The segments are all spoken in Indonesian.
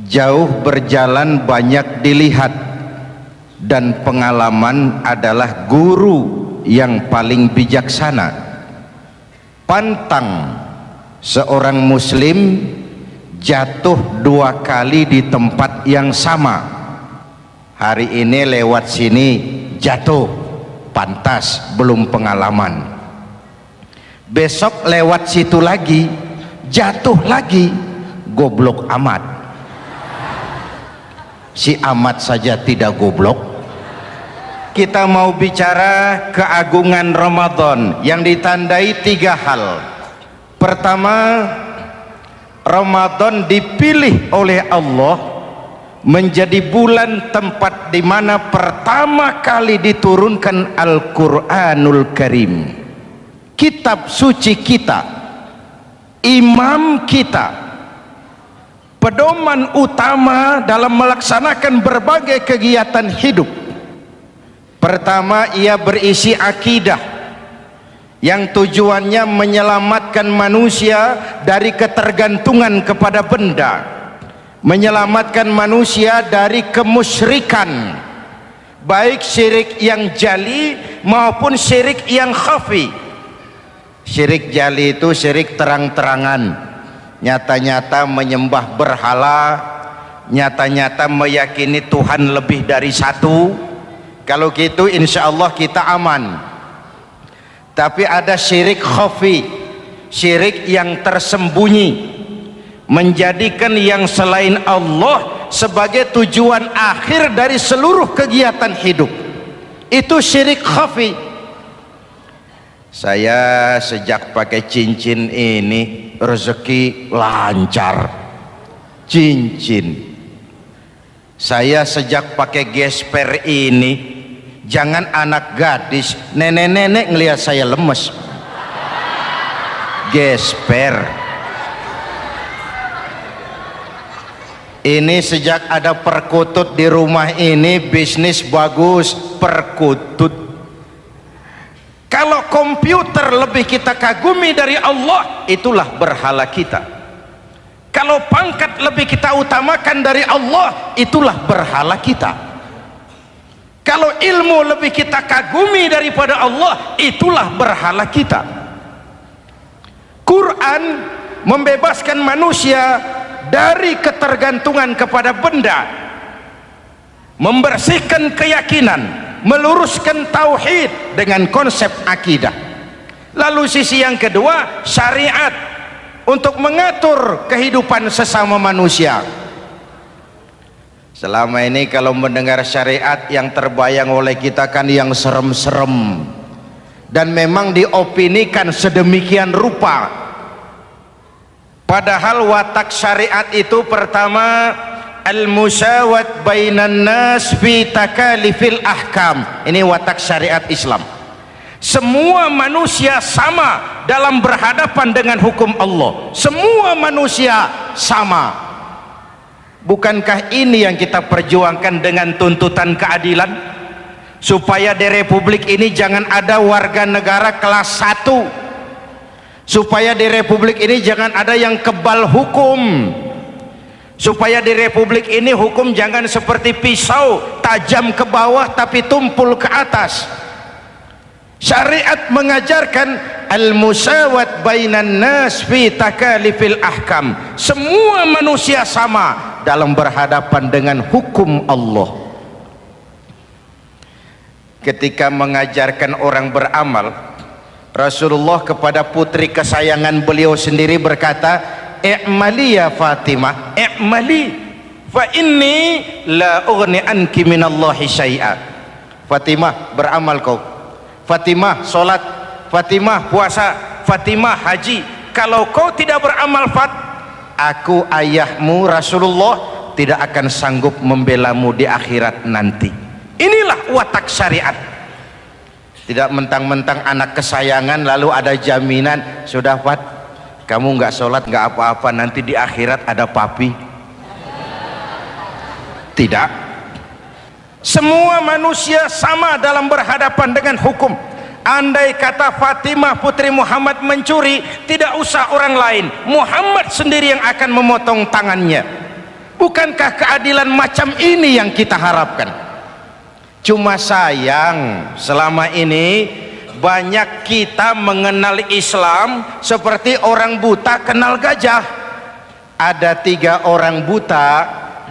jauh berjalan banyak dilihat, dan pengalaman adalah guru yang paling bijaksana. Pantang seorang muslim jatuh 2 kali di tempat yang sama. Hari ini lewat sini jatuh, pantas belum pengalaman. Besok lewat situ lagi jatuh lagi, goblok amat. Si amat saja tidak goblok. Kita mau bicara keagungan Ramadan yang ditandai 3 hal. Pertama, Ramadan dipilih oleh Allah menjadi bulan tempat di mana pertama kali diturunkan Al-Quranul Karim, kitab suci kita, imam kita, pedoman utama dalam melaksanakan berbagai kegiatan hidup. Pertama, ia berisi akidah yang tujuannya menyelamatkan manusia dari ketergantungan kepada benda, menyelamatkan manusia dari kemusyrikan, baik syirik yang jali maupun syirik yang khafi. Syirik jali itu syirik terang-terangan, nyata-nyata menyembah berhala, nyata-nyata meyakini Tuhan lebih dari satu. Kalau gitu insya Allah kita aman. Tapi ada syirik khafi, syirik yang tersembunyi, menjadikan yang selain Allah sebagai tujuan akhir dari seluruh kegiatan hidup. Itu syirik khafi. Saya sejak pakai cincin ini rezeki lancar. Cincin. Saya sejak pakai gesper ini, jangan anak gadis, nenek-nenek ngelihat saya lemes. Gesper. Ini sejak ada perkutut di rumah ini, bisnis bagus. Perkutut. Kalau komputer lebih kita kagumi dari Allah, itulah berhala kita. Kalau pangkat lebih kita utamakan dari Allah, itulah berhala kita. Kalau ilmu lebih kita kagumi daripada Allah, itulah berhala kita. Quran membebaskan manusia dari ketergantungan kepada benda, membersihkan keyakinan, meluruskan tauhid dengan konsep akidah. Lalu sisi yang kedua, syariat untuk mengatur kehidupan sesama manusia. Selama ini kalau mendengar syariat yang terbayang oleh kita kan yang serem-serem, dan memang diopinikan sedemikian rupa. Padahal watak syariat itu pertama, al-musawat bainan nas fi takalifil ahkam. Ini watak syariat Islam. Semua manusia sama dalam berhadapan dengan hukum Allah. Semua manusia sama. Bukankah ini yang kita perjuangkan dengan tuntutan keadilan? Supaya di Republik ini jangan ada warga negara kelas 1. Supaya di Republik ini jangan ada yang kebal hukum. Supaya di Republik ini hukum jangan seperti pisau, tajam ke bawah tapi tumpul ke atas. Syariat mengajarkan al-musawat bainan nas fi takalifil ahkam. Semua manusia sama dalam berhadapan dengan hukum Allah. Ketika mengajarkan orang beramal, Rasulullah kepada putri kesayangan beliau sendiri berkata, "I'mali ya Fatimah, i'mali fa inni la ughni anki minallahi syai'a." Fatimah, beramal kau. Fatimah sholat, Fatimah puasa, Fatimah haji. Kalau kau tidak beramal, aku ayahmu Rasulullah tidak akan sanggup membelamu di akhirat nanti. Inilah watak syariat. Tidak mentang-mentang anak kesayangan lalu ada jaminan, sudah Fat, kamu nggak sholat nggak apa-apa, nanti di akhirat ada papi. Tidak. Semua manusia sama dalam berhadapan dengan hukum. Andai kata Fatimah putri Muhammad mencuri, tidak usah orang lain, Muhammad sendiri yang akan memotong tangannya. Bukankah keadilan macam ini yang kita harapkan? Cuma sayang selama ini banyak kita mengenal Islam seperti orang buta kenal gajah. Ada 3 orang buta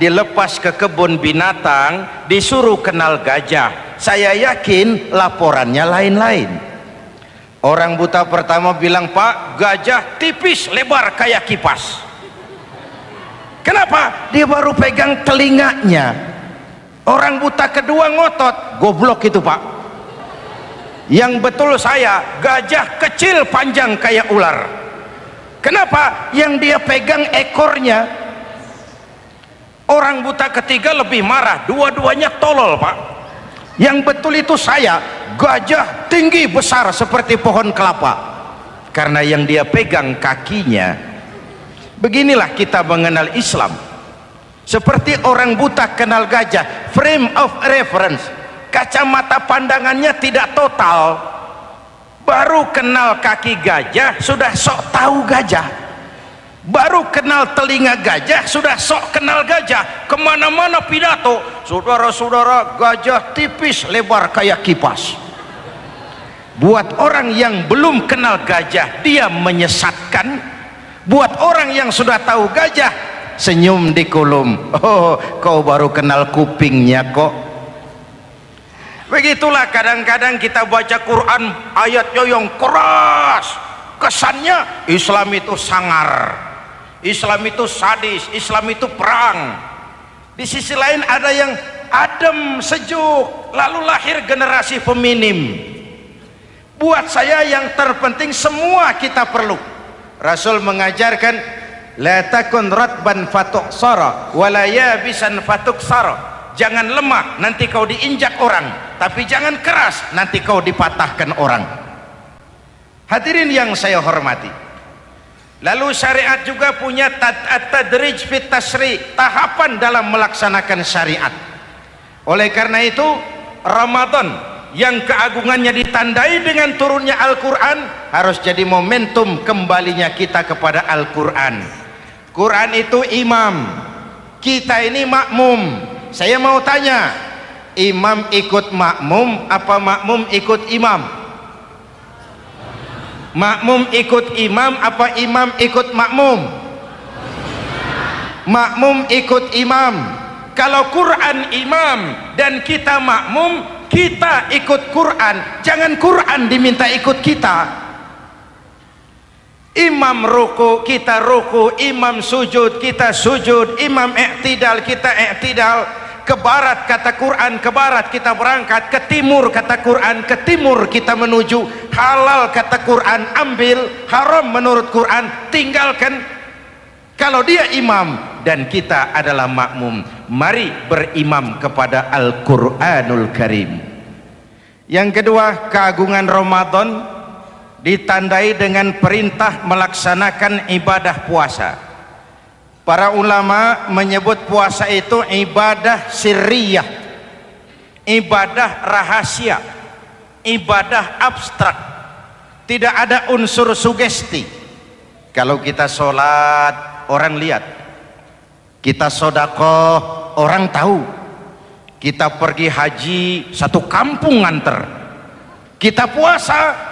dilepas ke kebun binatang, disuruh kenal gajah. Saya yakin laporannya lain-lain. Orang buta pertama bilang, "Pak, gajah tipis lebar kayak kipas." Kenapa? Dia baru pegang telinganya. Orang buta kedua ngotot, "Goblok itu, Pak. Yang betul saya, gajah kecil panjang kayak ular." Kenapa? Yang dia pegang ekornya. Orang buta ketiga lebih marah, dua-duanya tolol, Pak. Yang betul itu saya, gajah tinggi besar seperti pohon kelapa. Karena yang dia pegang kakinya. Beginilah kita mengenal Islam. Seperti orang buta kenal gajah, frame of reference, kacamata pandangannya tidak total. Baru kenal kaki gajah sudah sok tahu gajah, baru kenal telinga gajah sudah sok kenal gajah. Kemana-mana pidato, "Saudara-saudara, gajah tipis lebar kayak kipas." Buat orang yang belum kenal gajah, dia menyesatkan. Buat orang yang sudah tahu gajah, senyum di kolom. "Oh, kau baru kenal kupingnya kok." Begitulah kadang-kadang kita baca Quran, ayatnya yang keras, kesannya Islam itu sangar, Islam itu sadis, Islam itu perang. Di sisi lain ada yang adem, sejuk, lalu lahir generasi feminim. Buat saya yang terpenting semua kita perlu. Rasul mengajarkan, "La takun ratban fatuksara wala yabisan fatuksara." Jangan lemah, nanti kau diinjak orang, tapi jangan keras, nanti kau dipatahkan orang. Hadirin yang saya hormati, lalu syariat juga punya at-tadrij fit tasri', tahapan dalam melaksanakan syariat. Oleh karena itu Ramadan yang keagungannya ditandai dengan turunnya Al-Quran harus jadi momentum kembalinya kita kepada Al-Quran. Quran itu imam, kita ini makmum. Saya mau tanya, imam ikut makmum apa makmum ikut imam? Makmum ikut imam apa imam ikut makmum? Makmum ikut imam. Kalau Quran imam dan kita makmum, kita ikut Quran, jangan Quran diminta ikut kita. Imam ruku, kita ruku, imam sujud, kita sujud, imam i'tidal, kita i'tidal. Ke barat kata Quran, ke barat kita berangkat, ke timur kata Quran, ke timur kita menuju. Halal kata Quran, ambil, haram menurut Quran, tinggalkan. Kalau dia imam dan kita adalah makmum, mari berimam kepada Al-Quranul Karim. Yang kedua, keagungan Ramadan ditandai dengan perintah melaksanakan ibadah puasa. Para ulama menyebut puasa itu ibadah sirriyah, ibadah rahasia, ibadah abstrak, tidak ada unsur sugesti. Kalau kita sholat orang lihat, kita sedekah orang tahu, kita pergi haji satu kampung nganter, kita puasa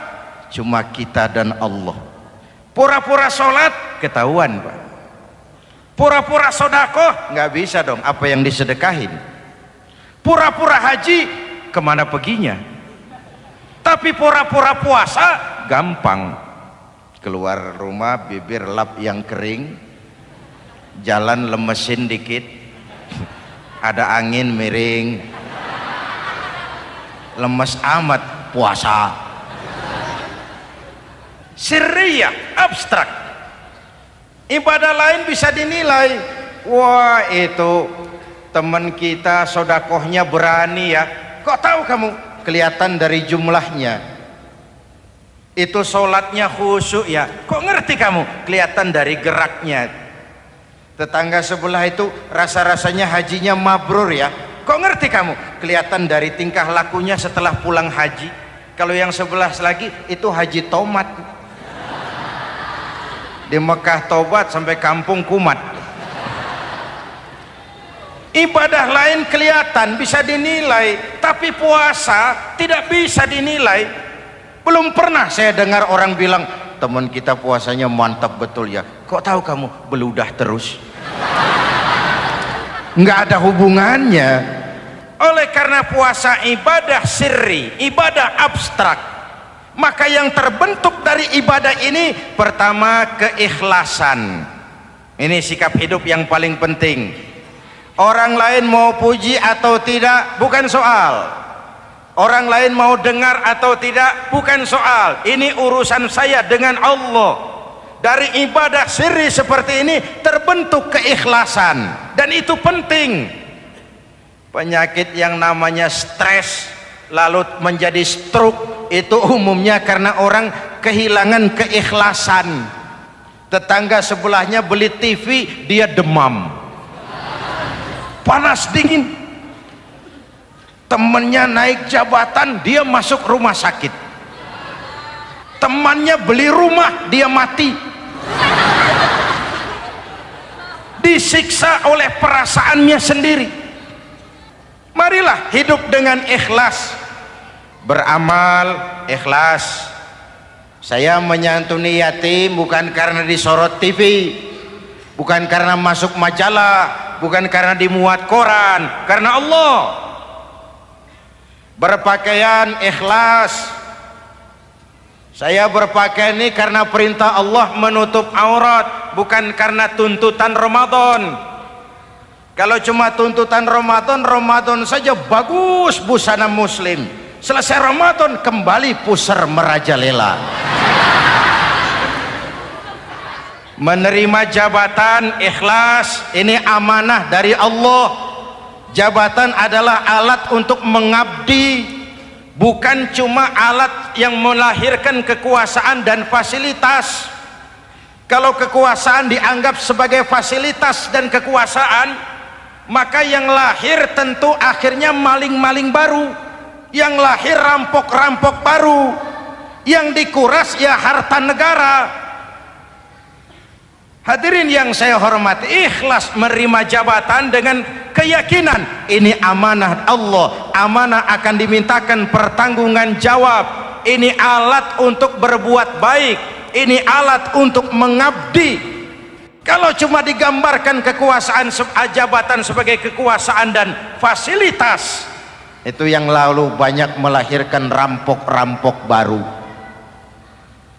cuma kita dan Allah. Pura-pura sholat ketahuan, Pak. Pura-pura sedekah nggak bisa dong, apa yang disedekahin. Pura-pura haji kemana perginya? Tapi pura-pura puasa gampang. Keluar rumah bibir lap yang kering, jalan lemesin dikit, ada angin miring, lemes amat puasa. Sirriyah, abstrak. Ibadah lain bisa dinilai, wah itu teman kita sodakohnya berani ya. Kok tahu kamu? Kelihatan dari jumlahnya. Itu sholatnya khusyuk ya. Kok ngerti kamu? Kelihatan dari geraknya. Tetangga sebelah itu rasa-rasanya hajinya mabrur ya. Kok ngerti kamu? Kelihatan dari tingkah lakunya setelah pulang haji. Kalau yang sebelah lagi itu haji tomat. Di Mekah tobat sampai kampung kumat. Ibadah lain kelihatan bisa dinilai, tapi puasa tidak bisa dinilai. Belum pernah saya dengar orang bilang, teman kita puasanya mantap betul ya. Kok tahu kamu? Beludah terus. Nggak ada hubungannya. Oleh karena puasa ibadah sirri, ibadah abstrak, maka yang terbentuk dari ibadah ini pertama keikhlasan. Ini sikap hidup yang paling penting. Orang lain mau puji atau tidak bukan soal, orang lain mau dengar atau tidak bukan soal. Ini urusan saya dengan Allah. Dari ibadah sirri seperti ini terbentuk keikhlasan, dan itu penting. Penyakit yang namanya stres lalu menjadi stroke itu umumnya karena orang kehilangan keikhlasan. Tetangga sebelahnya beli TV, dia demam, panas dingin. Temannya naik jabatan, dia masuk rumah sakit. Temannya beli rumah, dia mati. Disiksa oleh perasaannya sendiri. Marilah hidup dengan ikhlas. Beramal ikhlas. Saya menyantuni yatim bukan karena disorot TV, bukan karena masuk majalah, bukan karena dimuat koran, karena Allah. Berpakaian ikhlas. Saya berpakaian ini karena perintah Allah menutup aurat, bukan karena tuntutan Ramadan. Kalau cuma tuntutan Ramadan, Ramadan saja bagus busana muslim. Selesai Ramadan kembali pusar merajalela. Menerima jabatan ikhlas, ini amanah dari Allah. Jabatan adalah alat untuk mengabdi, bukan cuma alat yang melahirkan kekuasaan dan fasilitas. Kalau kekuasaan dianggap sebagai fasilitas dan kekuasaan, maka yang lahir tentu akhirnya maling-maling baru, yang lahir rampok-rampok baru, yang dikuras ya harta negara. Hadirin yang saya hormati, ikhlas menerima jabatan dengan keyakinan ini amanah Allah, amanah akan dimintakan pertanggungan jawab. Ini alat untuk berbuat baik, ini alat untuk mengabdi. Kalau cuma digambarkan kekuasaan jabatan sebagai kekuasaan dan fasilitas, itu yang lalu banyak melahirkan rampok-rampok baru.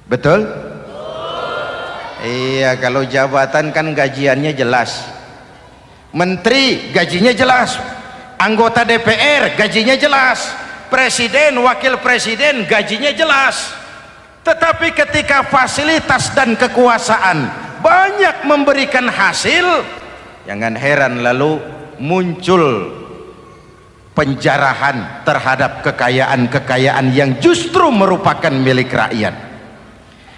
Betul? Iya, kalau jabatan kan gajiannya jelas. Menteri gajinya jelas, anggota DPR gajinya jelas, presiden, wakil presiden gajinya jelas. Tetapi ketika fasilitas dan kekuasaan banyak memberikan hasil, jangan heran lalu muncul penjarahan terhadap kekayaan-kekayaan yang justru merupakan milik rakyat.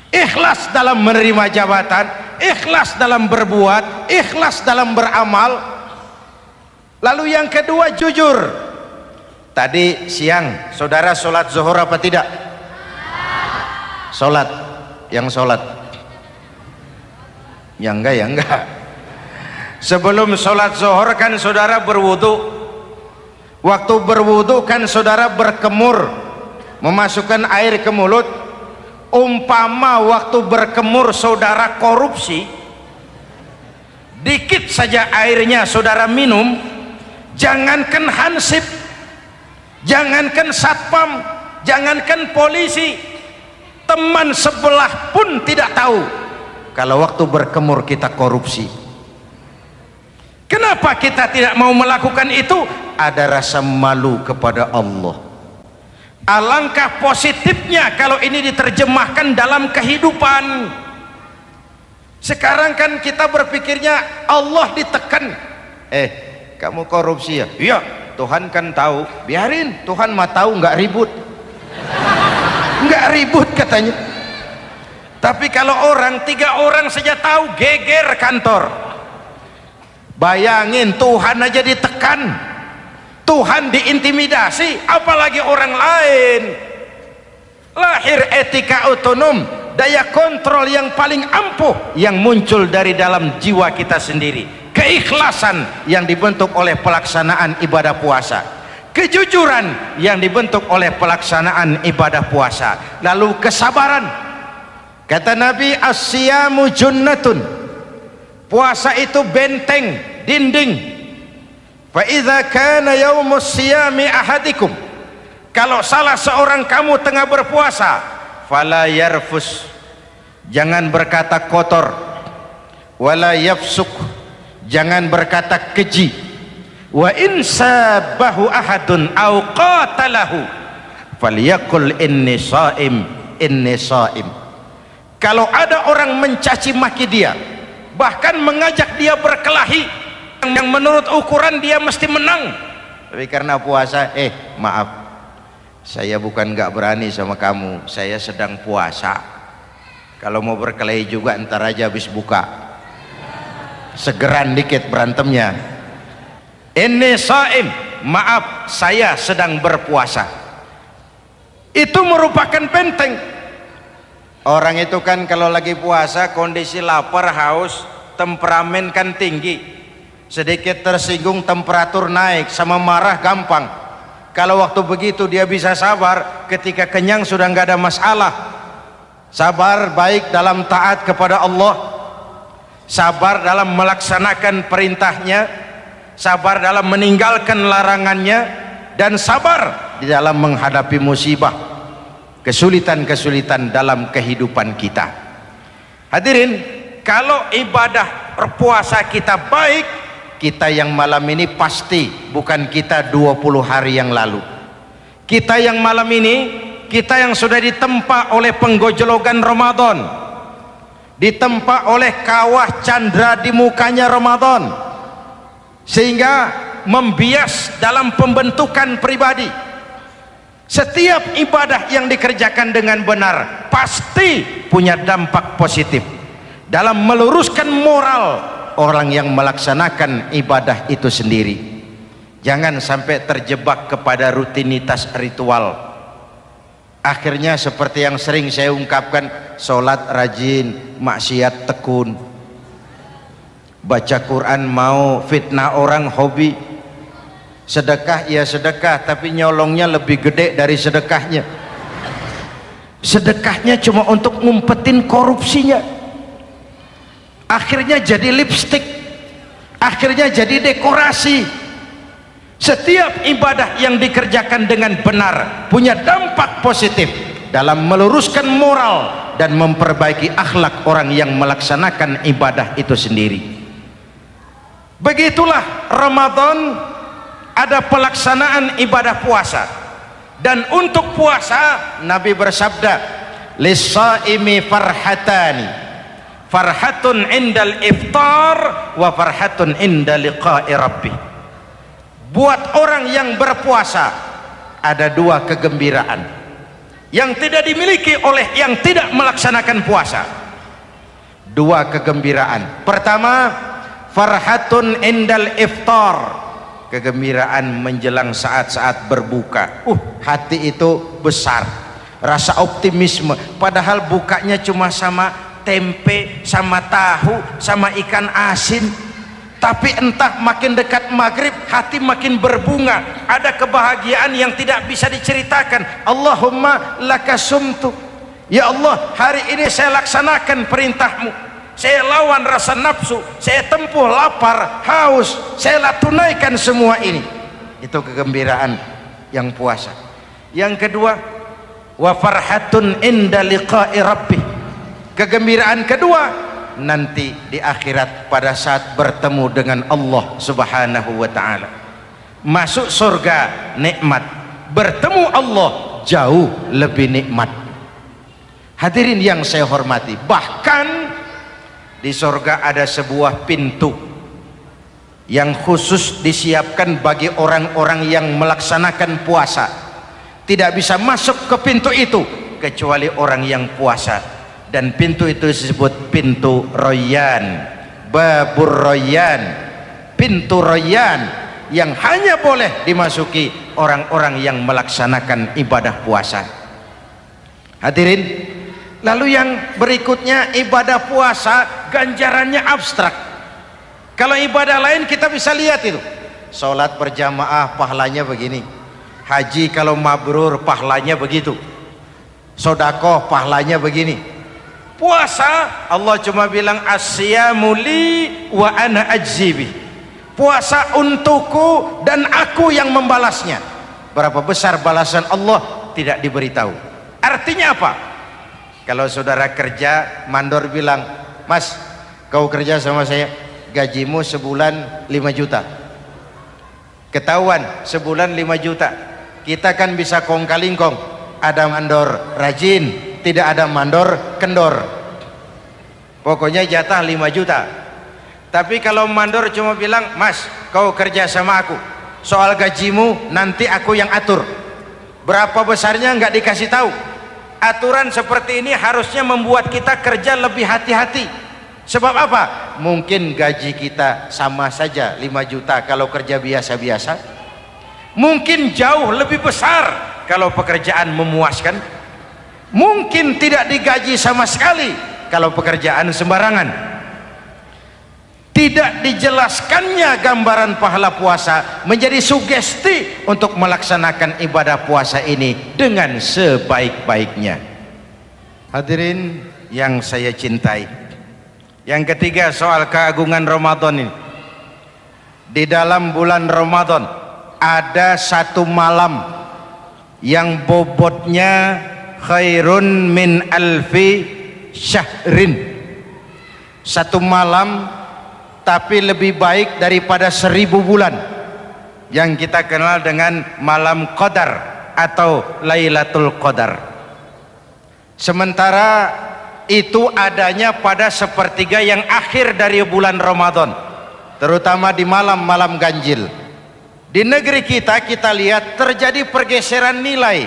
Ikhlas dalam menerima jabatan, ikhlas dalam berbuat, ikhlas dalam beramal. Lalu yang kedua, jujur. Tadi siang saudara sholat zuhur apa tidak? Sholat. Yang sholat? Ya enggak, ya enggak. Sebelum sholat zuhur kan saudara berwudu. Waktu berwudu kan saudara berkemur, memasukkan air ke mulut. Umpama waktu berkemur saudara korupsi, dikit saja airnya saudara minum, jangankan hansip, jangankan satpam, jangankan polisi, teman sebelah pun tidak tahu kalau waktu berkemur kita korupsi. Kenapa kita tidak mau melakukan itu? Ada rasa malu kepada Allah. Alangkah positifnya kalau ini diterjemahkan dalam kehidupan. Sekarang kan kita berpikirnya Allah ditekan. Kamu korupsi ya? Iya, Tuhan kan tahu. Biarin, Tuhan mah tahu, nggak ribut. Nggak ribut katanya. Tapi kalau orang, 3 orang saja tahu, geger kantor. Bayangin, Tuhan aja ditekan, Tuhan diintimidasi, apalagi orang lain. Lahir etika otonom, daya kontrol yang paling ampuh yang muncul dari dalam jiwa kita sendiri. keikhlasan yang dibentuk oleh pelaksanaan ibadah puasa, kejujuran yang dibentuk oleh pelaksanaan ibadah puasa, lalu kesabaran. Kata Nabi, as-siyamu junnatun, puasa itu benteng, dinding. Fa idza kana yaumus siyami ahadikum, kalau salah seorang kamu tengah berpuasa, fala yarfus, jangan berkata kotor, wala yafsuk, jangan berkata keji, wa in sabahu ahadun au qatalahu falyaqul inni shaim, inni shaim. Kalau ada orang mencaci maki dia, bahkan mengajak dia berkelahi yang menurut ukuran dia mesti menang, tapi karena puasa, maaf, saya bukan gak berani sama kamu, saya sedang puasa. Kalau mau berkelahi juga ntar aja habis buka, segeran dikit berantemnya. Inni shaim, maaf saya sedang berpuasa. Itu merupakan benteng. Orang itu kan kalau lagi puasa kondisi lapar, haus, temperamen kan tinggi, sedikit tersinggung temperatur naik, sama marah gampang. Kalau waktu begitu dia bisa sabar, ketika kenyang sudah nggak ada masalah. Sabar baik dalam taat kepada Allah, sabar dalam melaksanakan perintahnya, sabar dalam meninggalkan larangannya, dan sabar di dalam menghadapi musibah, kesulitan-kesulitan dalam kehidupan kita. Hadirin, kalau ibadah berpuasa kita baik, kita yang malam ini pasti bukan kita 20 hari yang lalu. Kita yang malam ini, kita yang sudah ditempa oleh penggojologan Ramadan, ditempa oleh kawah candra di mukanya Ramadan, sehingga membias dalam pembentukan pribadi. Setiap ibadah yang dikerjakan dengan benar pasti punya dampak positif dalam meluruskan moral orang yang melaksanakan ibadah itu sendiri. Jangan sampai terjebak kepada rutinitas ritual. Akhirnya seperti yang sering saya ungkapkan, sholat rajin, maksiat tekun, baca Quran mau, fitnah orang hobi, sedekah ya sedekah tapi nyolongnya lebih gede dari sedekahnya. Sedekahnya cuma untuk ngumpetin korupsinya. Akhirnya jadi lipstik, akhirnya jadi dekorasi. Setiap ibadah yang dikerjakan dengan benar punya dampak positif dalam meluruskan moral dan memperbaiki akhlak orang yang melaksanakan ibadah itu sendiri. Begitulah Ramadan, ada pelaksanaan ibadah puasa. Dan untuk puasa Nabi bersabda, lis-shaimi farhatani, farhatun indal iftar wa farhatun inda liqa'i rabbih. Buat orang yang berpuasa ada dua kegembiraan yang tidak dimiliki oleh yang tidak melaksanakan puasa. Dua kegembiraan. Pertama, farhatun indal iftar, kegembiraan menjelang saat-saat berbuka. Hati itu besar, rasa optimisme, padahal bukanya cuma sama tempe, sama tahu, sama ikan asin. Tapi entah makin dekat maghrib hati makin berbunga, ada kebahagiaan yang tidak bisa diceritakan. Allahumma lakasumtu, ya Allah hari ini saya laksanakan perintahmu, saya lawan rasa nafsu, saya tempuh lapar, haus, saya tunaikan semua ini. Itu kegembiraan yang puasa. Yang kedua, wa farhatun inda liqa'i rabbih, kegembiraan kedua nanti di akhirat pada saat bertemu dengan Allah Subhanahu wa ta'ala. Masuk surga nikmat, bertemu Allah jauh lebih nikmat. Hadirin yang saya hormati, bahkan di surga ada sebuah pintu yang khusus disiapkan bagi orang-orang yang melaksanakan puasa. Tidak bisa masuk ke pintu itu kecuali orang yang puasa. Dan pintu itu disebut pintu Rayyan, Babur Rayyan, pintu Rayyan, yang hanya boleh dimasuki orang-orang yang melaksanakan ibadah puasa. Hadirin, lalu yang berikutnya, ibadah puasa ganjarannya abstrak. Kalau ibadah lain kita bisa lihat itu, sholat berjamaah pahalanya begini, haji kalau mabrur pahalanya begitu, sodakoh pahalanya begini. Puasa Allah cuma bilang asyamu li wa ana ajzibi, puasa untukku dan aku yang membalasnya. Berapa besar balasan Allah tidak diberitahu. Artinya apa? Kalau saudara kerja, mandor bilang, mas kau kerja sama saya, gajimu sebulan 5 juta, ketahuan sebulan 5 juta, kita kan bisa kong kaling kong, ada mandor rajin, tidak ada mandor kendor, pokoknya jatah 5 juta. Tapi kalau mandor cuma bilang, mas kau kerja sama aku, soal gajimu nanti aku yang atur, berapa besarnya nggak dikasih tahu. Aturan seperti ini harusnya membuat kita kerja lebih hati-hati. Sebab apa? Mungkin gaji kita sama saja 5 juta kalau kerja biasa-biasa, mungkin jauh lebih besar kalau pekerjaan memuaskan, mungkin tidak digaji sama sekali kalau pekerjaan sembarangan. Tidak dijelaskannya gambaran pahala puasa menjadi sugesti untuk melaksanakan ibadah puasa ini dengan sebaik-baiknya. Hadirin yang saya cintai, yang ketiga soal keagungan Ramadan ini. Di dalam bulan Ramadan ada satu malam yang bobotnya khairun min alfi syahrin. Satu malam tapi lebih baik daripada 1000 bulan, yang kita kenal dengan malam Qadar atau Lailatul Qadar. Sementara itu adanya pada sepertiga yang akhir dari bulan Ramadan, terutama di malam-malam ganjil. Di negeri kita lihat terjadi pergeseran nilai.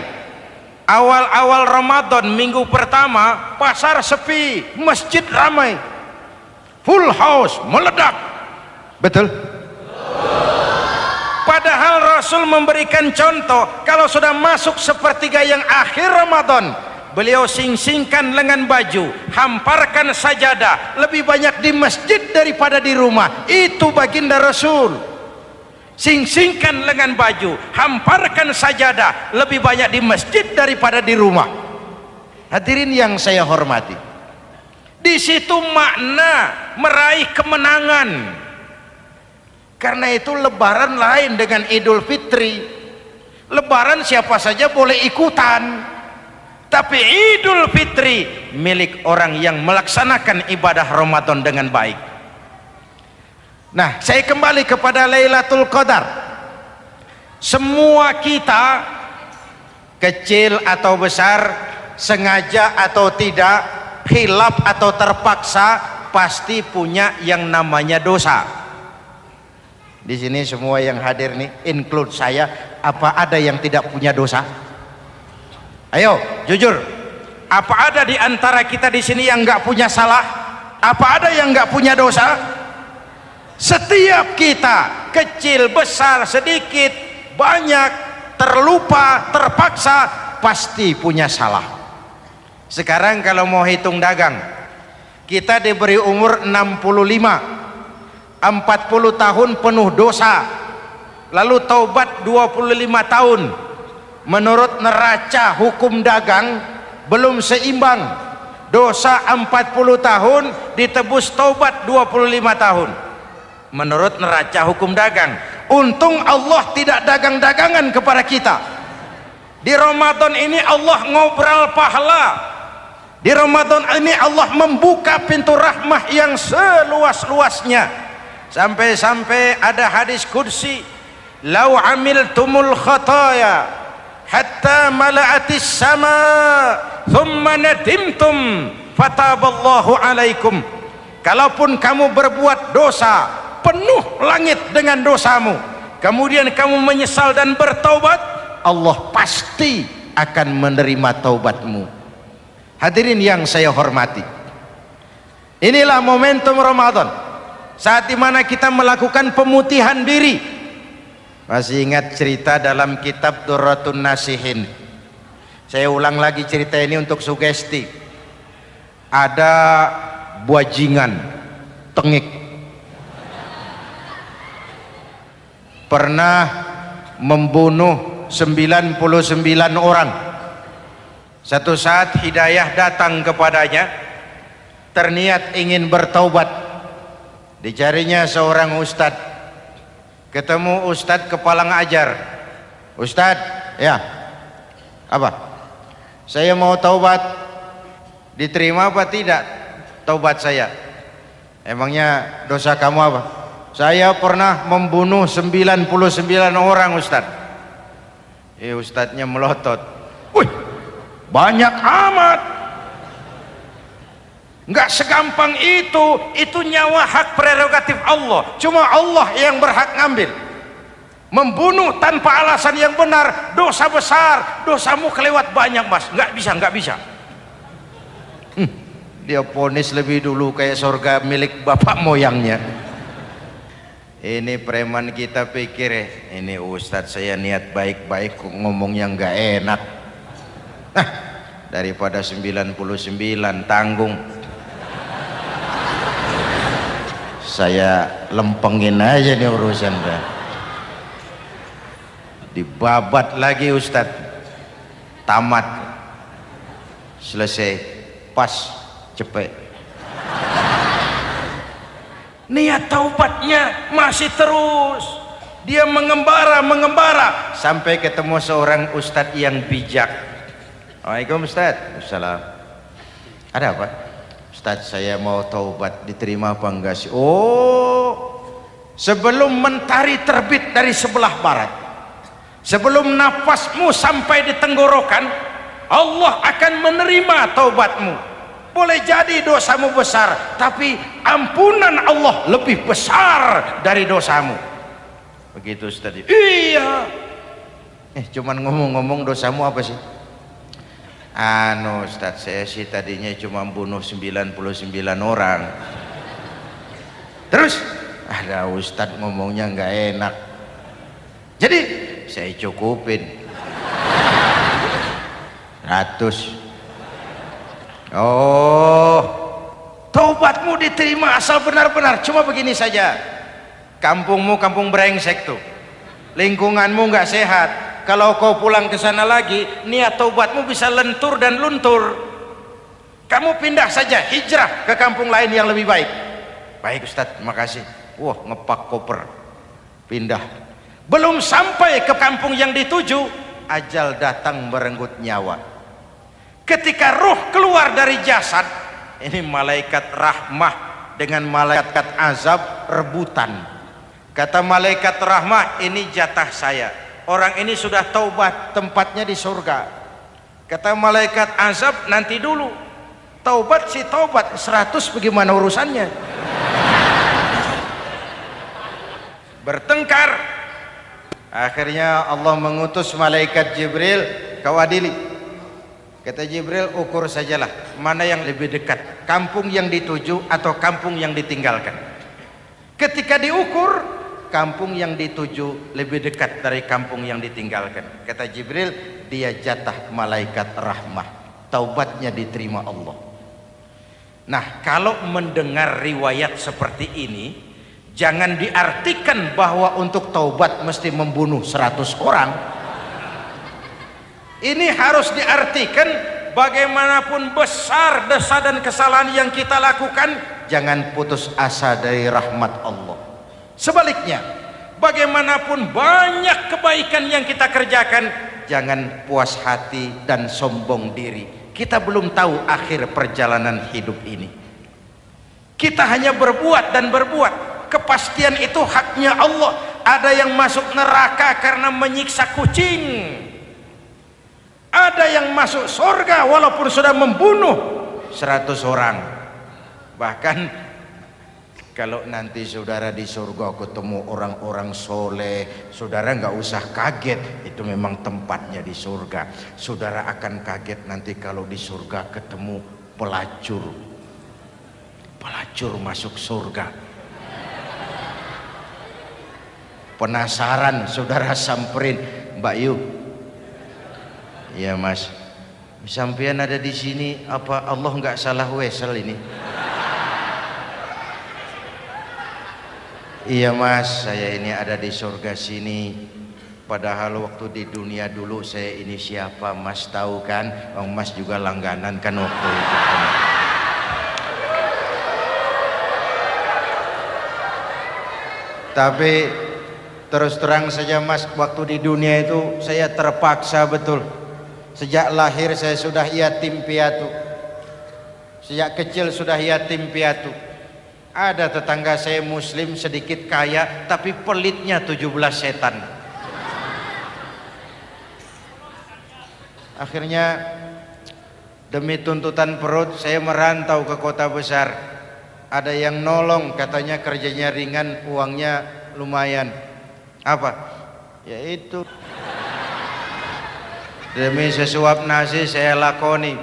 Awal-awal Ramadan minggu pertama pasar sepi, masjid ramai, full house, meledak. Betul? Padahal Rasul memberikan contoh, kalau sudah masuk sepertiga yang akhir Ramadan, beliau sing-singkan lengan baju, hamparkan sajadah, lebih banyak di masjid daripada di rumah. Itu baginda Rasul. Sing-singkan lengan baju, hamparkan sajadah, lebih banyak di masjid daripada di rumah. Hadirin yang saya hormati, di situ makna meraih kemenangan. Karena itu lebaran lain dengan Idul Fitri. Lebaran siapa saja boleh ikutan, tapi Idul Fitri milik orang yang melaksanakan ibadah Ramadan dengan baik. Nah, saya kembali kepada Lailatul Qadar. Semua kita, kecil atau besar, sengaja atau tidak, khilaf atau terpaksa, pasti punya yang namanya dosa. Di sini semua yang hadir nih, include saya, apa ada yang tidak punya dosa? Ayo, jujur. Apa ada di antara kita di sini yang nggak punya salah? Apa ada yang nggak punya dosa? Setiap kita, kecil, besar, sedikit, banyak, terlupa, terpaksa, pasti punya salah. Sekarang kalau mau hitung dagang, kita diberi umur 65, 40 tahun penuh dosa, lalu taubat 25 tahun. Menurut neraca hukum dagang belum seimbang. Dosa 40 tahun ditebus taubat 25 tahun. Menurut neraca hukum dagang. Untung Allah tidak dagang-dagangan kepada kita. Di Ramadan ini Allah ngobrol pahala. Di Ramadan ini Allah membuka pintu rahmah yang seluas-luasnya. Sampai-sampai ada hadis qudsi, "Lau amiltumul khataya hatta mala'atis sama thumma nadimtum fataballahu alaikum." Kalaupun kamu berbuat dosa, penuh langit dengan dosamu, kemudian kamu menyesal dan bertaubat, Allah pasti akan menerima taubatmu. Hadirin yang saya hormati, inilah momentum Ramadan, saat dimana kita melakukan pemutihan diri. Masih ingat cerita dalam kitab Durratun Nasihin? Saya ulang lagi cerita ini untuk sugesti. Ada buajingan tengik, pernah membunuh 99 orang. Satu saat hidayah datang kepadanya, terniat ingin bertaubat. Dicarinya seorang ustadz, ketemu ustadz kepala ngajar. Ustadz, ya, apa? Saya mau taubat, diterima apa tidak taubat saya? Emangnya dosa kamu apa? Saya pernah membunuh 99 orang ustadz. Ustadznya melotot, wih, banyak amat. Nggak segampang itu nyawa hak prerogatif Allah, cuma Allah yang berhak ngambil. Membunuh tanpa alasan yang benar dosa besar, dosamu kelewat banyak mas, nggak bisa. Dia ponis lebih dulu kayak surga milik bapak moyangnya. Ini preman kita pikir ini ustadz saya niat baik-baik kok ngomongnya nggak enak. Nah, daripada 99 tanggung, saya lempengin aja nih urusan dah. Dibabat lagi ustadz, tamat, selesai, pas, cepet. Niat taubatnya masih terus, dia mengembara sampai ketemu seorang ustadz yang bijak. Waalaikumsalam ustadz. Assalam. Ada apa? Ustadz, saya mau taubat, diterima apa enggak sih? Oh, sebelum mentari terbit dari sebelah barat, sebelum nafasmu sampai di tenggorokan, Allah akan menerima taubatmu. Boleh jadi dosamu besar, tapi ampunan Allah lebih besar dari dosamu. Begitu Ustaz. Iya. Cuman ngomong-ngomong dosamu apa sih? Ustaz, saya sih tadinya cuma bunuh 99 orang. Terus ada Ustaz ngomongnya nggak enak, jadi saya cukupin 100. Oh, taubatmu diterima asal benar-benar. Cuma begini saja, kampungmu kampung brengsek tuh, lingkunganmu nggak sehat. Kalau kau pulang ke sana lagi, niat taubatmu bisa lentur dan luntur. Kamu pindah saja, hijrah ke kampung lain yang lebih baik. Baik Ustadz, makasih. Wah, ngepak koper, pindah. Belum sampai ke kampung yang dituju, ajal datang merenggut nyawa. Ketika ruh keluar dari jasad, ini malaikat rahmah dengan malaikat azab rebutan. Kata malaikat rahmah, ini jatah saya, orang ini sudah taubat, tempatnya di surga. Kata malaikat azab, nanti dulu, taubat si taubat, 100 bagaimana urusannya? Bertengkar. Akhirnya Allah mengutus malaikat Jibril, kau adili. Kata Jibril, ukur sajalah mana yang lebih dekat, kampung yang dituju atau kampung yang ditinggalkan. Ketika diukur, kampung yang dituju lebih dekat dari kampung yang ditinggalkan. Kata Jibril, dia jatah malaikat rahmah, taubatnya diterima Allah. Nah, kalau mendengar riwayat seperti ini, jangan diartikan bahwa untuk taubat mesti membunuh 100 orang. Ini harus diartikan bagaimanapun besar dosa dan kesalahan yang kita lakukan, jangan putus asa dari rahmat Allah. Sebaliknya, bagaimanapun banyak kebaikan yang kita kerjakan, jangan puas hati dan sombong diri. Kita belum tahu akhir perjalanan hidup ini. Kita hanya berbuat dan berbuat. Kepastian itu haknya Allah. Ada yang masuk neraka karena menyiksa kucing, ada yang masuk surga walaupun sudah membunuh 100 orang. Bahkan kalau nanti saudara di surga ketemu orang-orang soleh, saudara nggak usah kaget, itu memang tempatnya di surga. Saudara akan kaget nanti kalau di surga ketemu pelacur masuk surga. Penasaran, saudara samperin, Mbak Yu, ya Mas, sampean ada di sini, apa Allah nggak salah wesel ini? Iya mas, saya ini ada di surga sini. Padahal waktu di dunia dulu saya ini siapa mas tahu kan? Bang mas juga langganan kan waktu itu kan. Tapi terus terang saja mas, waktu di dunia itu saya terpaksa betul. Sejak lahir saya sudah yatim piatu. Sejak kecil sudah yatim piatu. Ada tetangga saya muslim sedikit kaya tapi pelitnya 17 setan. Akhirnya demi tuntutan perut saya merantau ke kota besar. Ada yang nolong, katanya kerjanya ringan, uangnya lumayan. Apa? Yaitu demi sesuap nasi saya lakoni.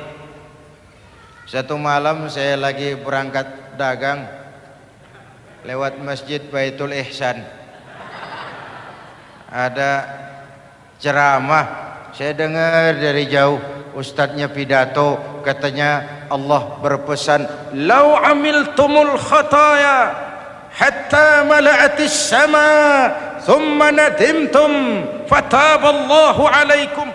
Satu malam saya lagi berangkat dagang lewat Masjid Baitul Ihsan, ada ceramah, saya dengar dari jauh ustadznya pidato, katanya Allah berpesan, "Lau amiltumul khataya hatta mala'atis sama thumma nadimtum fataballahu alaikum."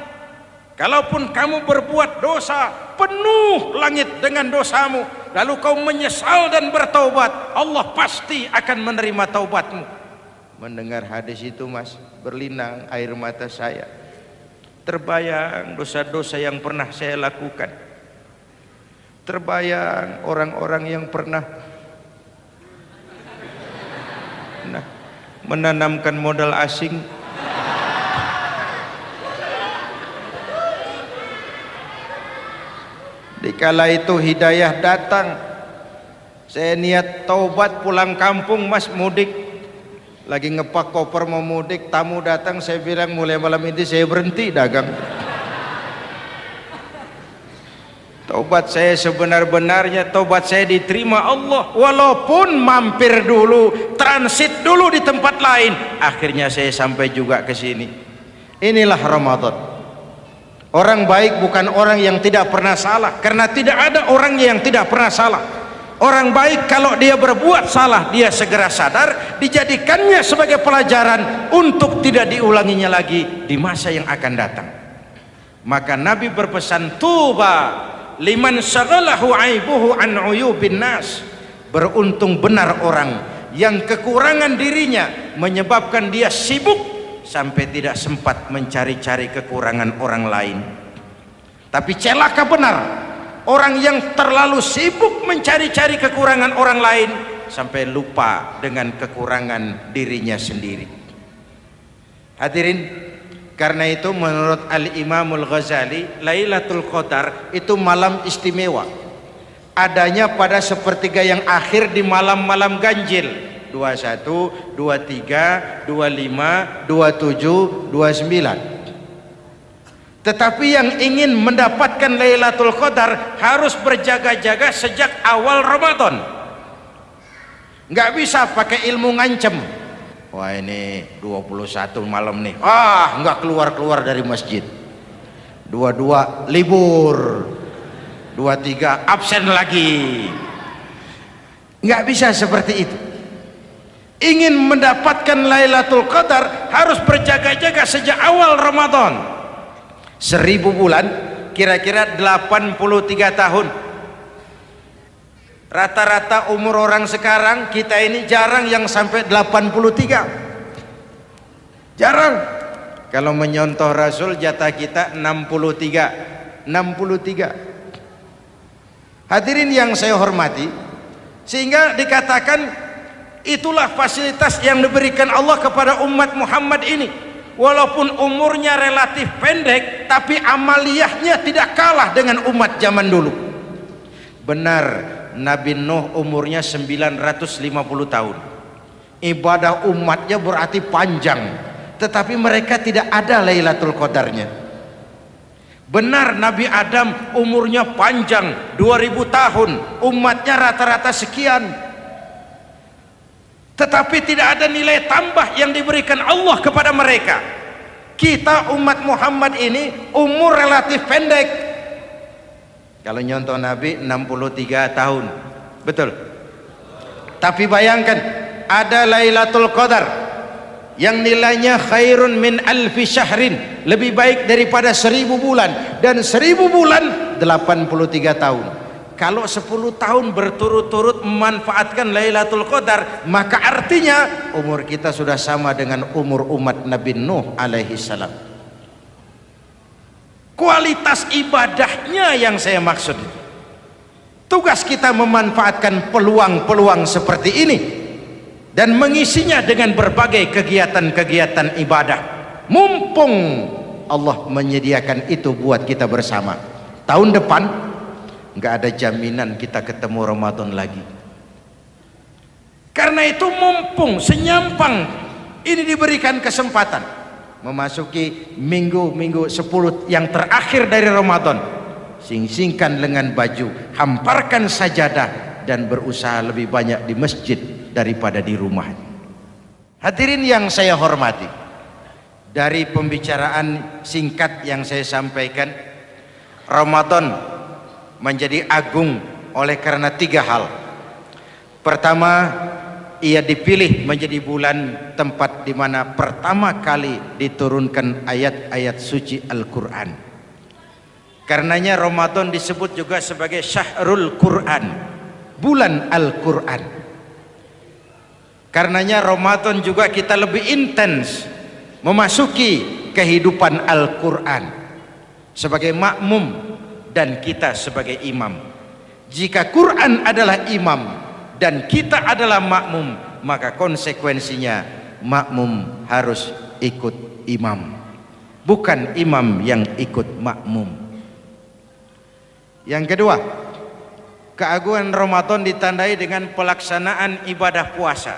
Kalaupun kamu berbuat dosa penuh langit dengan dosamu, lalu kau menyesal dan bertaubat, Allah pasti akan menerima taubatmu. Mendengar hadis itu mas, berlinang air mata saya. Terbayang dosa-dosa yang pernah saya lakukan. Terbayang orang-orang yang pernah menanamkan modal asing. Dikala itu hidayah datang, saya niat taubat pulang kampung mas, mudik. Lagi ngepak koper mau mudik, tamu datang, saya bilang mulai malam ini saya berhenti dagang. Taubat saya sebenar-benarnya, taubat saya diterima Allah. Walaupun mampir dulu, transit dulu di tempat lain, akhirnya saya sampai juga ke sini. Inilah Ramadan. Orang baik bukan orang yang tidak pernah salah, karena tidak ada orang yang tidak pernah salah. Orang baik kalau dia berbuat salah, dia segera sadar, dijadikannya sebagai pelajaran untuk tidak diulanginya lagi di masa yang akan datang. Maka Nabi berpesan, tuba liman syaghalahu aibuhu an uyubin nas. Beruntung benar orang yang kekurangan dirinya menyebabkan dia sibuk sampai tidak sempat mencari-cari kekurangan orang lain. Tapi celaka benar orang yang terlalu sibuk mencari-cari kekurangan orang lain sampai lupa dengan kekurangan dirinya sendiri. Hadirin, karena itu menurut Al-Imamul Ghazali, Lailatul Qadar itu malam istimewa. Adanya pada sepertiga yang akhir di malam-malam ganjil. 21, 23, 25, 27, 29. Tetapi yang ingin mendapatkan Lailatul Qadar harus berjaga-jaga sejak awal Ramadan. Nggak bisa pakai ilmu ngancem. Wah ini 21 malam nih, nggak keluar-keluar dari masjid. 22 libur, 23 absen lagi. Nggak bisa seperti itu. Ingin mendapatkan Lailatul Qadar harus berjaga-jaga sejak awal Ramadan. 1000 bulan kira-kira 83 tahun. Rata-rata umur orang sekarang kita ini jarang yang sampai 83. Jarang. Kalau menyontoh Rasul jatah kita 63. Hadirin yang saya hormati, sehingga dikatakan itulah fasilitas yang diberikan Allah kepada umat Muhammad ini. Walaupun umurnya relatif pendek, tapi amaliyahnya tidak kalah dengan umat zaman dulu. Benar, Nabi Nuh umurnya 950 tahun. Ibadah umatnya berarti panjang, tetapi mereka tidak ada Lailatul Qadarnya. Benar, Nabi Adam umurnya panjang, 2000 tahun, umatnya rata-rata sekian. Tetapi tidak ada nilai tambah yang diberikan Allah kepada mereka. Kita umat Muhammad ini umur relatif pendek. Kalau nyontoh Nabi 63 tahun, betul. Tapi bayangkan ada Lailatul Qadar yang nilainya khairun min alfi syahrin, lebih baik daripada 1000 bulan, dan 1000 bulan 83 tahun. Kalau 10 tahun berturut-turut memanfaatkan Lailatul Qadar, maka artinya umur kita sudah sama dengan umur umat Nabi Nuh alaihi salam. Kualitas ibadahnya yang saya maksud. Tugas kita memanfaatkan peluang-peluang seperti ini dan mengisinya dengan berbagai kegiatan-kegiatan ibadah. Mumpung Allah menyediakan itu buat kita bersama. Tahun depan nggak ada jaminan kita ketemu Ramadan lagi. Karena itu mumpung senyampang ini diberikan kesempatan memasuki minggu-minggu 10 yang terakhir dari Ramadan, sing-singkan lengan baju, hamparkan sajadah, dan berusaha lebih banyak di masjid daripada di rumah. Hadirin yang saya hormati, dari pembicaraan singkat yang saya sampaikan, Ramadan menjadi agung oleh karena 3 hal. Pertama, ia dipilih menjadi bulan tempat di mana pertama kali diturunkan ayat-ayat suci Al-Quran. Karenanya Ramadan disebut juga sebagai Syahrul Quran, bulan Al-Quran. Karenanya Ramadan juga kita lebih intens memasuki kehidupan Al-Quran sebagai makmum dan kita sebagai imam. Jika Quran adalah imam dan kita adalah makmum, maka konsekuensinya makmum harus ikut imam, bukan imam yang ikut makmum. Yang kedua, keagungan Ramadan ditandai dengan pelaksanaan ibadah puasa.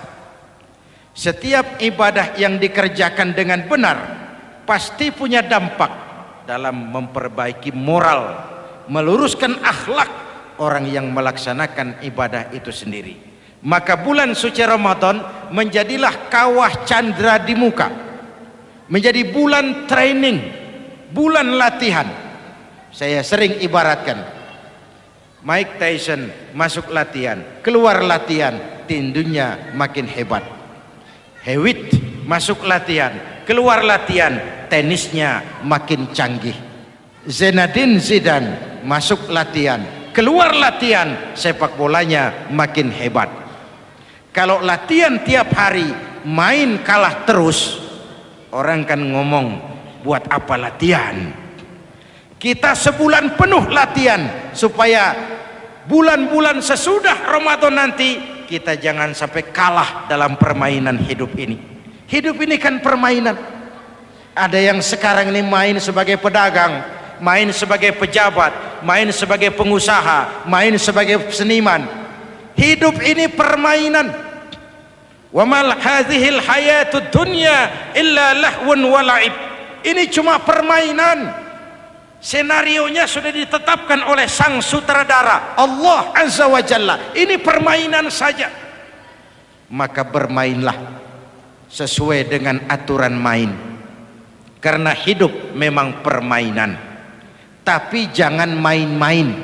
Setiap ibadah yang dikerjakan dengan benar pasti punya dampak dalam memperbaiki moral, meluruskan akhlak orang yang melaksanakan ibadah itu sendiri. Maka bulan suci Ramadan menjadilah kawah candra di muka, menjadi bulan training, bulan latihan. Saya sering ibaratkan, Mike Tyson masuk latihan, keluar latihan, tindunya makin hebat. Hewitt masuk latihan, keluar latihan, tenisnya makin canggih. Zinedine Zidane masuk latihan, keluar latihan, sepak bolanya makin hebat. Kalau latihan tiap hari, main kalah terus, orang kan ngomong, buat apa latihan? Kita sebulan penuh latihan supaya bulan-bulan sesudah Ramadan nanti kita jangan sampai kalah dalam permainan hidup ini. Hidup ini kan permainan. Ada yang sekarang ini main sebagai pedagang, main sebagai pejabat, main sebagai pengusaha, main sebagai seniman. Hidup ini permainan. Wa mal hadhil hayatud dunya illa lahwun wa la'ib. Ini cuma permainan. Senarionya sudah ditetapkan oleh sang sutradara Allah Azza wa Jalla. Ini permainan saja. Maka bermainlah sesuai dengan aturan main. Karena hidup memang permainan. Tapi jangan main-main.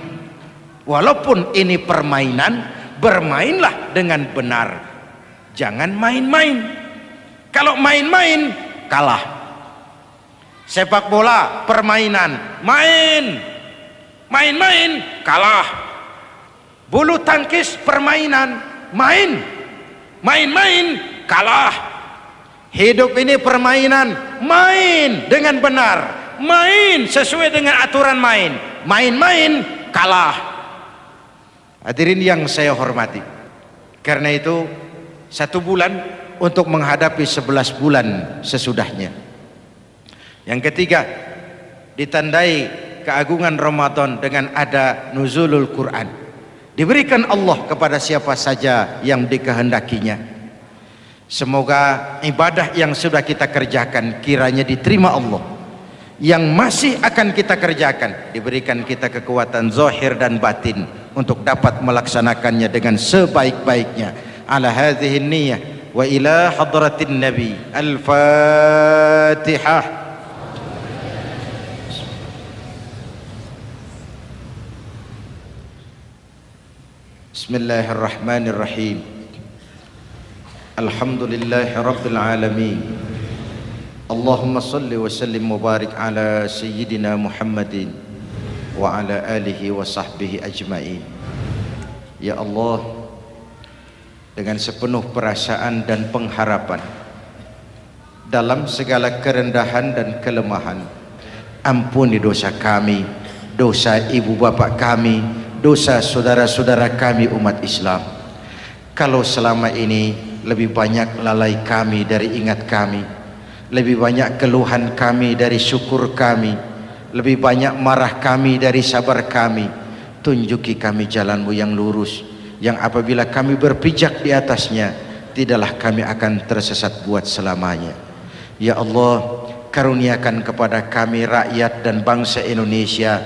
Walaupun ini permainan, bermainlah dengan benar. Jangan main-main. Kalau main-main, kalah. Sepak bola permainan, main-main kalah. Bulu tangkis permainan, main-main kalah. Hidup ini permainan, main dengan benar, main sesuai dengan aturan main, main-main kalah. Hadirin yang saya hormati, karena itu 1 bulan untuk menghadapi 11 bulan sesudahnya. Yang ketiga, ditandai keagungan Ramadan dengan ada nuzulul Quran. Diberikan Allah kepada siapa saja yang dikehendakinya. Semoga ibadah yang sudah kita kerjakan kiranya diterima Allah. Yang masih akan kita kerjakan, diberikan kita kekuatan zahir dan batin untuk dapat melaksanakannya dengan sebaik-baiknya. Ala hadhihi niyyah wa ila hadratin nabi. Al-Fatihah. Bismillahirrahmanirrahim. Alhamdulillahi Rabbil Alamin. Allahumma salli wa sallim mubarak ala Sayyidina Muhammadin wa ala alihi wa sahbihi ajma'in. Ya Allah, dengan sepenuh perasaan dan pengharapan, dalam segala kerendahan dan kelemahan, ampuni dosa kami, dosa ibu bapa kami, dosa saudara-saudara kami umat Islam. Kalau selama ini lebih banyak lalai kami dari ingat kami, lebih banyak keluhan kami dari syukur kami, lebih banyak marah kami dari sabar kami, tunjuki kami jalan-Mu yang lurus, yang apabila kami berpijak di atasnya, tidaklah kami akan tersesat buat selamanya. Ya Allah, karuniakan kepada kami rakyat dan bangsa Indonesia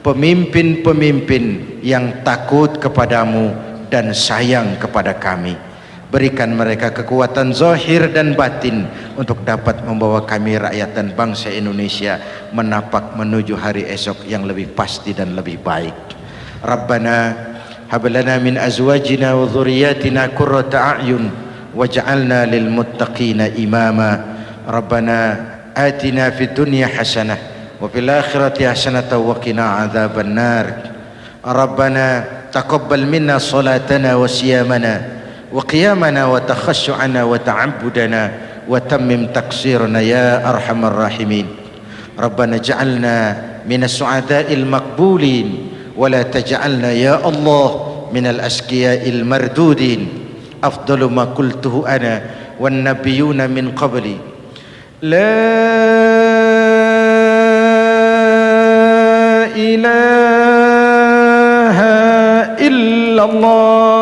pemimpin-pemimpin yang takut kepadamu dan sayang kepada kami. Berikan mereka kekuatan zahir dan batin untuk dapat membawa kami rakyat dan bangsa Indonesia menapak menuju hari esok yang lebih pasti dan lebih baik. Rabbana hab lana min azwajina wa dhurriyyatina qurrata a'yun waj'alna lil muttaqina imama. Rabbana atina fid dunya hasanah wa fil akhirati hasanah wa qina adzaban nar. Rabbana taqabbal minna salatana wa siyamana wa qiyamana wa takhashu'ana wa ta'abbudana wa tammim taqsirana ya arhamar rahimin. Rabbana ja'alna minas su'ada'il maqbulin wa la taj'alna ya Allah minal asqiya'il mardudin. Afdalu ma qultuhu ana wan nabiyyuna min qabli la ilaha illallah.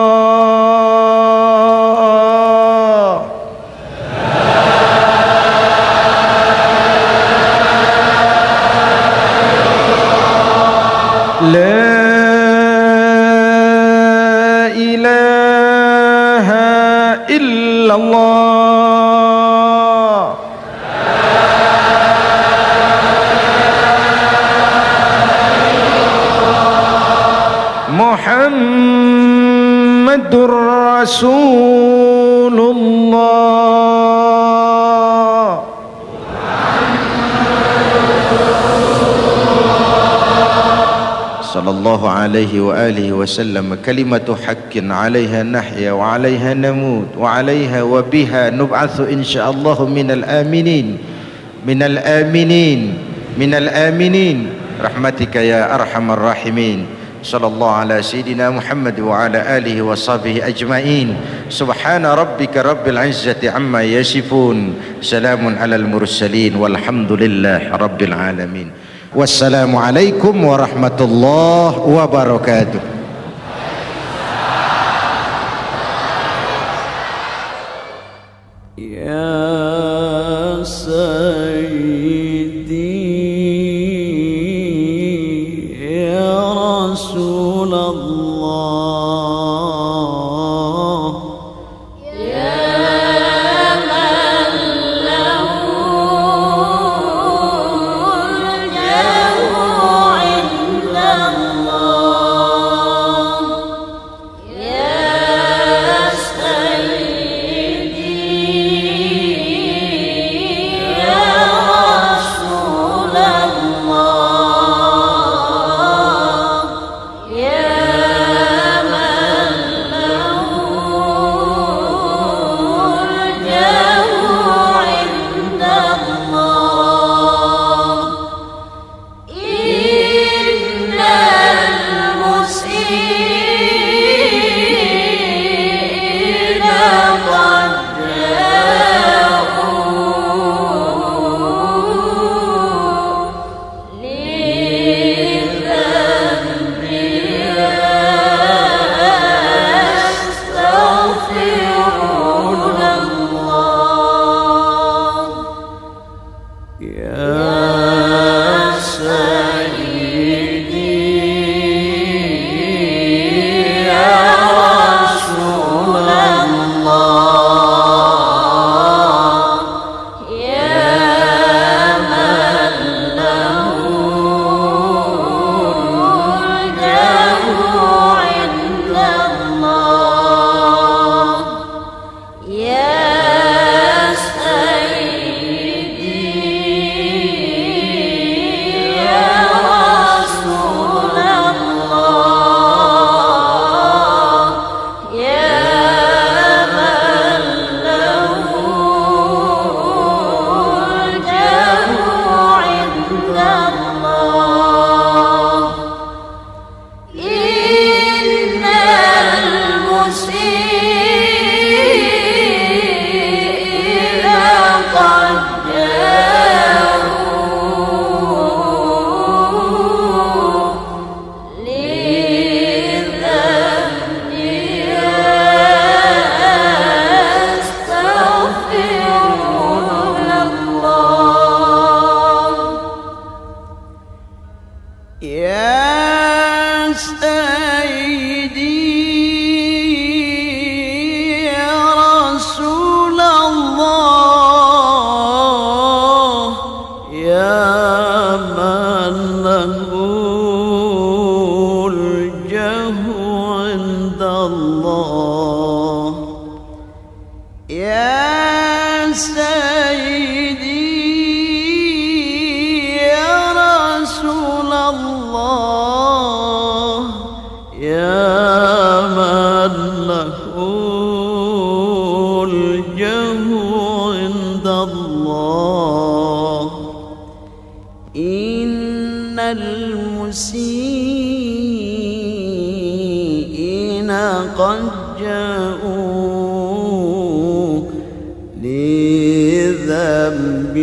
La ilaha illallah. Muhammadur Rasulullah. Sallallahu alaihi wa alihi wasallam. Kalimatu haqqin 'alaiha nahya wa 'alaiha namut wa 'alaiha wa biha nub'atsu insyaallah minal aminin minal aminin minal aminin rahmatika ya arhamar rahimin. Sallallahu ala sayyidina Muhammad wa ala alihi wa sahbihi ajma'in. Subhana rabbika rabbil izzati amma yasifun, salamun alal mursalin walhamdulillahi rabbil alamin. Wassalamualaikum warahmatullahi wabarakatuh. Ya Sayyidi ya Rasulullah, Yeah. المسيئين قد جاءوا لذنب